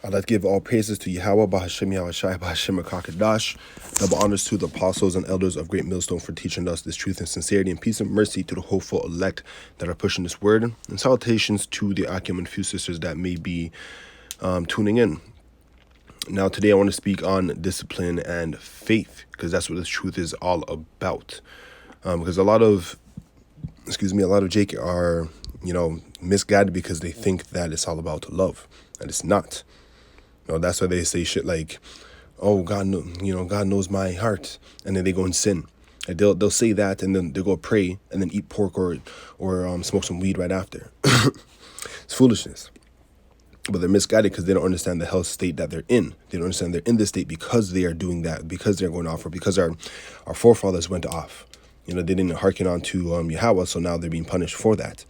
I'd like to give all praises to Yahweh, Bahashim Yahushai, Bahashim Akakadash. Double honors to the apostles and elders of Great Millstone for teaching us this truth and sincerity, and peace and mercy to the hopeful elect that are pushing this word. And salutations to the Akim and few sisters that may be tuning in. Now, today I want to speak on discipline and faith, because that's what this truth is all about. Because a lot of Jake are, misguided because they think that it's all about love, and it's not. That's why they say shit like, "Oh, God knows my heart," and then they go and sin. And they'll say that, and then they'll go pray, and then eat pork or smoke some weed right after. It's foolishness. But they're misguided because they don't understand the hell state that they're in. They don't understand they're in this state because they are doing that, because they're going off, or because our forefathers went off. They didn't hearken on to Yahweh, so now they're being punished for that.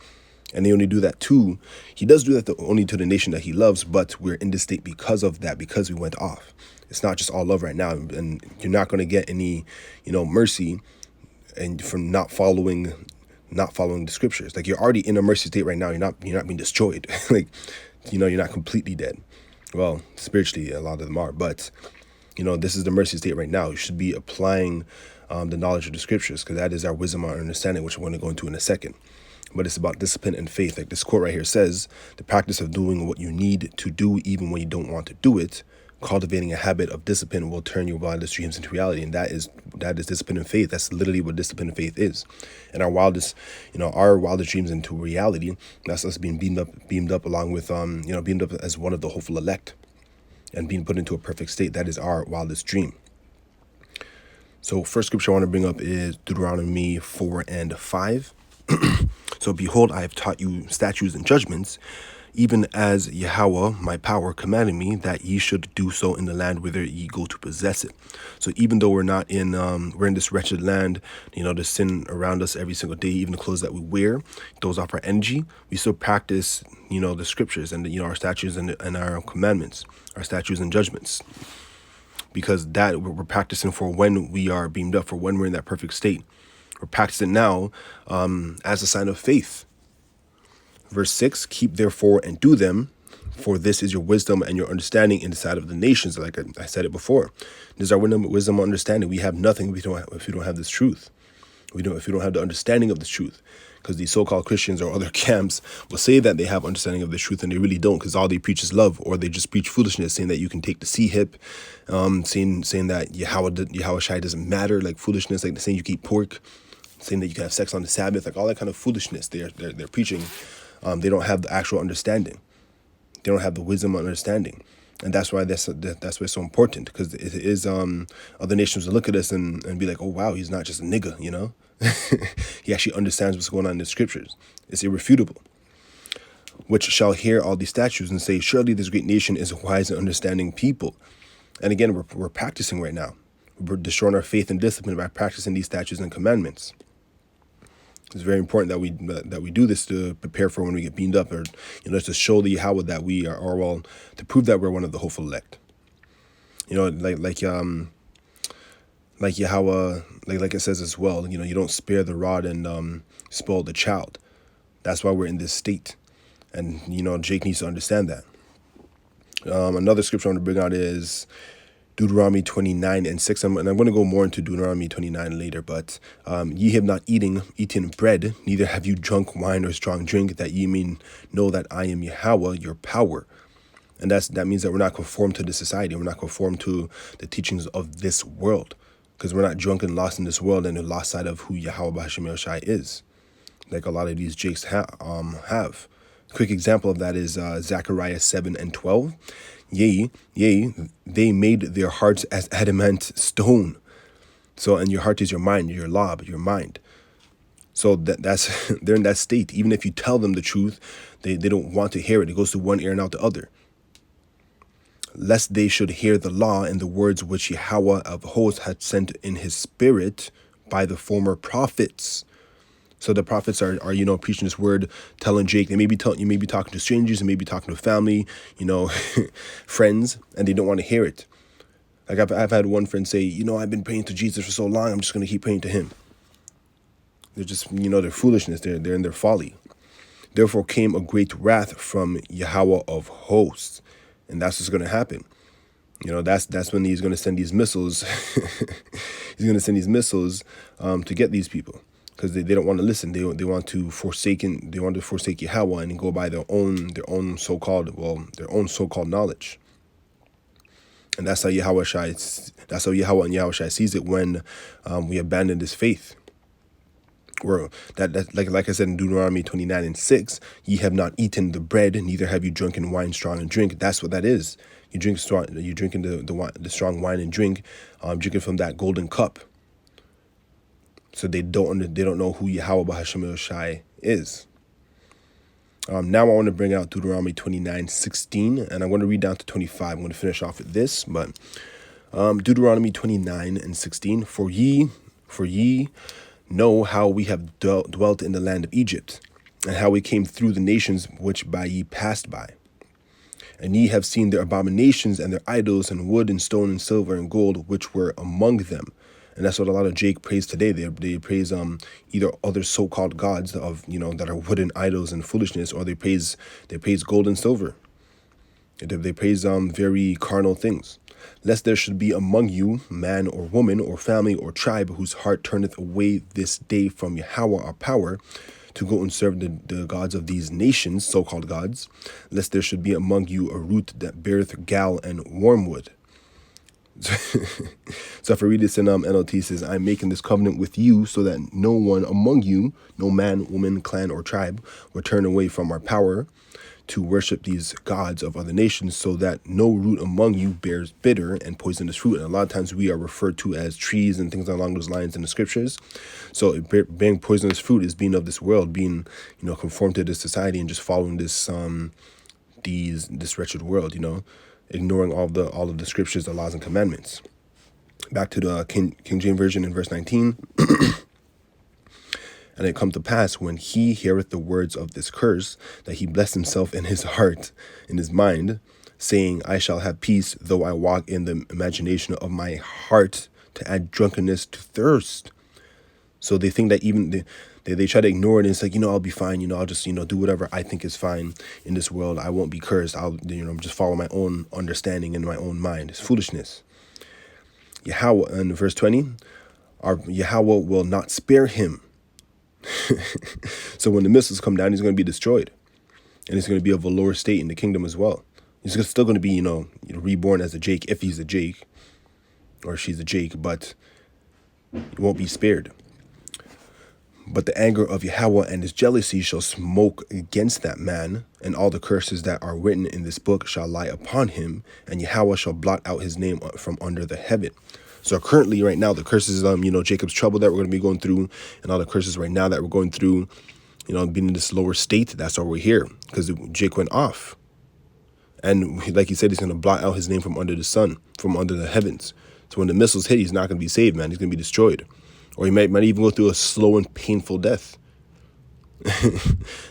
And they only do that too. He does do that only to the nation that he loves, but we're in this state because of that, because we went off. It's not just all love right now, and you're not going to get any, mercy, and from not following the scriptures. Like, you're already in a mercy state right now. You're not being destroyed. Like, you're not completely dead. Well, spiritually, a lot of them are, but this is the mercy state right now. You should be applying the knowledge of the scriptures, because that is our wisdom, our understanding, which I'm going to go into in a second. But it's about discipline and faith. Like this quote right here says, the practice of doing what you need to do even when you don't want to do it, cultivating a habit of discipline will turn your wildest dreams into reality. And that is discipline and faith. That's literally what discipline and faith is. And our wildest dreams into reality, that's us being beamed up along with, beamed up as one of the hopeful elect and being put into a perfect state. That is our wildest dream. So first scripture I want to bring up is Deuteronomy 4:5. So behold, I have taught you statutes and judgments, even as Yahweh, my power, commanded me that ye should do so in the land whither ye go to possess it. So even though we're not in, we're in this wretched land, the sin around us every single day, even the clothes that we wear, throws off our energy, we still practice, the scriptures and, our statutes and our commandments, our statutes and judgments. Because that we're practicing for when we are beamed up, for when we're in that perfect state. We're practicing now as a sign of faith. Verse 6, keep therefore and do them, for this is your wisdom and your understanding in the sight of the nations. Like I said it before. This is our wisdom and understanding. We have nothing if we don't have this truth. If we don't have the understanding of this truth. Because these so-called Christians or other camps will say that they have understanding of the truth, and they really don't, because all they preach is love, or they just preach foolishness, saying that you can take the C-hip, saying that Yahweh Shai doesn't matter, like foolishness, like saying you can eat pork, saying that you can have sex on the Sabbath, like all that kind of foolishness they're preaching. They don't have the actual understanding. They don't have the wisdom and understanding. And that's why that's why it's so important, because it is other nations will look at us and be like, oh wow, he's not just a nigga, He actually understands what's going on in the scriptures. It's irrefutable. Which shall hear all these statutes and say, surely this great nation is a wise and understanding people. And again, we're practicing right now. We're destroying our faith and discipline by practicing these statutes and commandments. It's very important that we do this to prepare for when we get beamed up, or to show the Yahweh that we are, or well, to prove that we're one of the hopeful elect. Like Yahweh, like it says as well. You don't spare the rod and spoil the child. That's why we're in this state, and Jake needs to understand that. Another scripture I want to bring out is Deuteronomy 29:6, and I'm going to go more into Deuteronomy 29 later, but ye have not eaten bread, neither have you drunk wine or strong drink, that ye may know that I am Yahweh, your power. And that means that we're not conformed to the society. We're not conformed to the teachings of this world, because we're not drunk and lost in this world and lost sight of who Yahweh Bahashim Yahushai is, like a lot of these jakes have. A quick example of that is Zechariah 7:12. Yea, they made their hearts as adamant stone. So, and your heart is your mind, your lob, your mind. So that's they're in that state. Even if you tell them the truth, they don't want to hear it. It goes through one ear and out the other. Lest they should hear the law and the words which Yahweh of hosts had sent in his spirit by the former prophets. So the prophets are preaching this word, telling Jake. You may be talking to strangers, and maybe talking to family, friends, and they don't want to hear it. Like I've had one friend say, I've been praying to Jesus for so long, I'm just going to keep praying to him. They're just, their foolishness. They're in their folly. Therefore came a great wrath from Yahweh of hosts, And that's what's going to happen. That's when he's going to send these missiles. He's going to send these missiles to get these people, because they don't want to listen. They want to forsake Yahweh and go by their own so-called knowledge. And that's how Yahweh and Yahushua sees it when we abandon this faith. Where that like I said in Deuteronomy 29:6, ye have not eaten the bread, neither have you drunken wine strong and drink. That's what that is. You're drinking the strong wine and drink, drinking from that golden cup. So they don't know who Yahweh B'Hashem Yoshai is. Now I want to bring out Deuteronomy 29:16, and I'm going to read down to 25. I'm going to finish off with this, but Deuteronomy 29:16, for ye know how we have dwelt in the land of Egypt, and how we came through the nations which by ye passed by. And ye have seen their abominations and their idols, and wood and stone and silver and gold, which were among them. And that's what a lot of Jake praise today. They praise either other so-called gods of that are wooden idols and foolishness, or they praise gold and silver. They praise very carnal things. Lest there should be among you man or woman or family or tribe whose heart turneth away this day from Yahweh our power, to go and serve the gods of these nations, so-called gods, lest there should be among you a root that beareth gall and wormwood. So if I read this in NLT, it says, I'm making this covenant with you so that no one among you, no man, woman, clan, or tribe, will turn away from our power to worship these gods of other nations, so that no root among you bears bitter and poisonous fruit. And a lot of times we are referred to as trees and things along those lines in the scriptures. So bearing poisonous fruit is being of this world, being conformed to this society and just following this this wretched world, ignoring all of the scriptures, the laws and commandments. Back to the King James Version in verse 19. And it come to pass, when he heareth the words of this curse, that he bless himself in his heart, in his mind, saying, I shall have peace, though I walk in the imagination of my heart, to add drunkenness to thirst. So they think that even they try to ignore it, and it's like, I'll be fine, I'll just, do whatever I think is fine in this world. I won't be cursed. I'll, just follow my own understanding and my own mind. It's foolishness. Yahweh, in verse 20, Yahweh will not spare him. So when the missiles come down, he's going to be destroyed, and he's going to be of a lower state in the kingdom as well. He's still going to be, reborn as a Jake, if he's a Jake, or she's a Jake, but he won't be spared. But the anger of Yahweh and his jealousy shall smoke against that man, and all the curses that are written in this book shall lie upon him, and Yahweh shall blot out his name from under the heaven. So currently, right now, the curses, Jacob's trouble that we're going to be going through, and all the curses right now that we're going through, being in this lower state, that's why we're here, because Jake went off. And like he said, he's going to blot out his name from under the sun, from under the heavens. So when the missiles hit, he's not going to be saved, man. He's going to be destroyed. Or he might even go through a slow and painful death.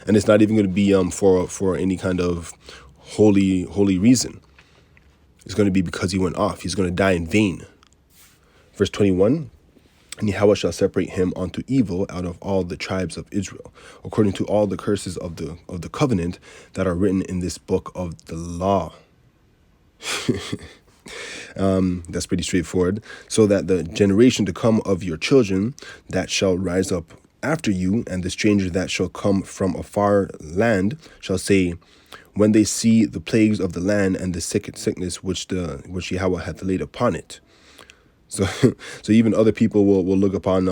And it's not even going to be for any kind of holy reason. It's going to be because he went off. He's going to die in vain. Verse 21, and Yahweh shall separate him unto evil out of all the tribes of Israel, according to all the curses of the covenant that are written in this book of the law. That's pretty straightforward. So that the generation to come of your children that shall rise up after you, and the stranger that shall come from a far land, shall say, when they see the plagues of the land and the sickness which Yahweh hath laid upon it. So even other people will look upon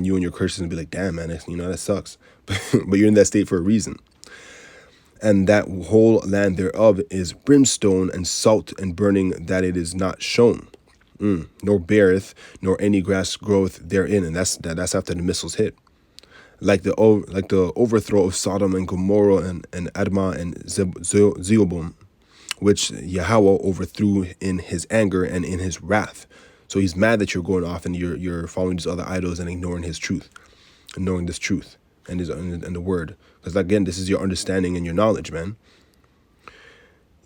you and your curses and be like, damn, man, that sucks. But you're in that state for a reason. And that whole land thereof is brimstone and salt and burning, that it is not shown, nor beareth, nor any grass groweth therein. And that's after the missiles hit. Like the overthrow of Sodom and Gomorrah and Admah and Zeboim, which Yahweh overthrew in his anger and in his wrath. So he's mad that you're going off and you're following these other idols and ignoring this truth and the word. Because again, this is your understanding and your knowledge, man.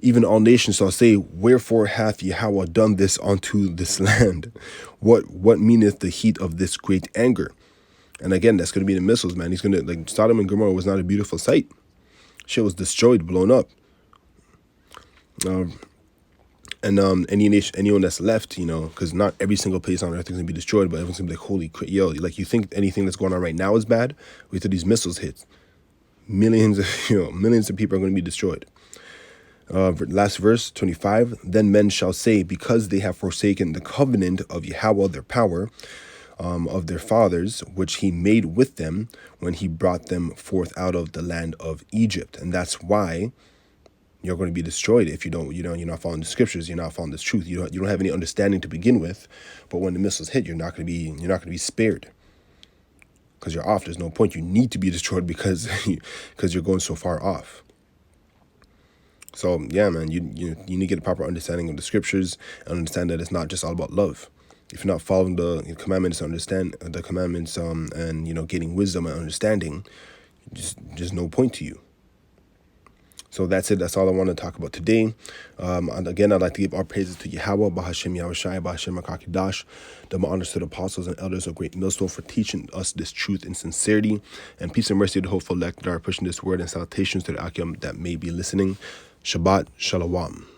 Even all nations shall say, wherefore hath Yahweh done this unto this land? What meaneth the heat of this great anger? And again, that's going to be the missiles, man. He's going to, like, Sodom and Gomorrah was not a beautiful sight. Shit was destroyed, blown up. And anyone that's left, because not every single place on earth is gonna be destroyed, but everyone's gonna be like, holy crap, yo, like you think anything that's going on right now is bad? Wait till these missiles hit. Millions of people are gonna be destroyed. Last verse 25. Then men shall say, because they have forsaken the covenant of Yahweh their power, of their fathers, which he made with them when he brought them forth out of the land of Egypt. And that's why you're going to be destroyed if you're not following the scriptures, you're not following this truth. You don't have any understanding to begin with, but when the missiles hit, you're not going to be spared, because you're off. There's no point. You need to be destroyed because you're going so far off. So yeah, man, you need to get a proper understanding of the scriptures and understand that it's not just all about love. If you're not following the commandments, understand the commandments, and getting wisdom and understanding, just no point to you. So that's it. That's all I want to talk about today. And again, I'd like to give our praises to Yahweh, Bahashem Yahushai, Bahashem HaKadosh, double honors to the apostles and elders of Great Millstone for teaching us this truth in sincerity, and peace and mercy to the hopeful elect that are pushing this word, and salutations to the Akim that may be listening. Shabbat Shalom.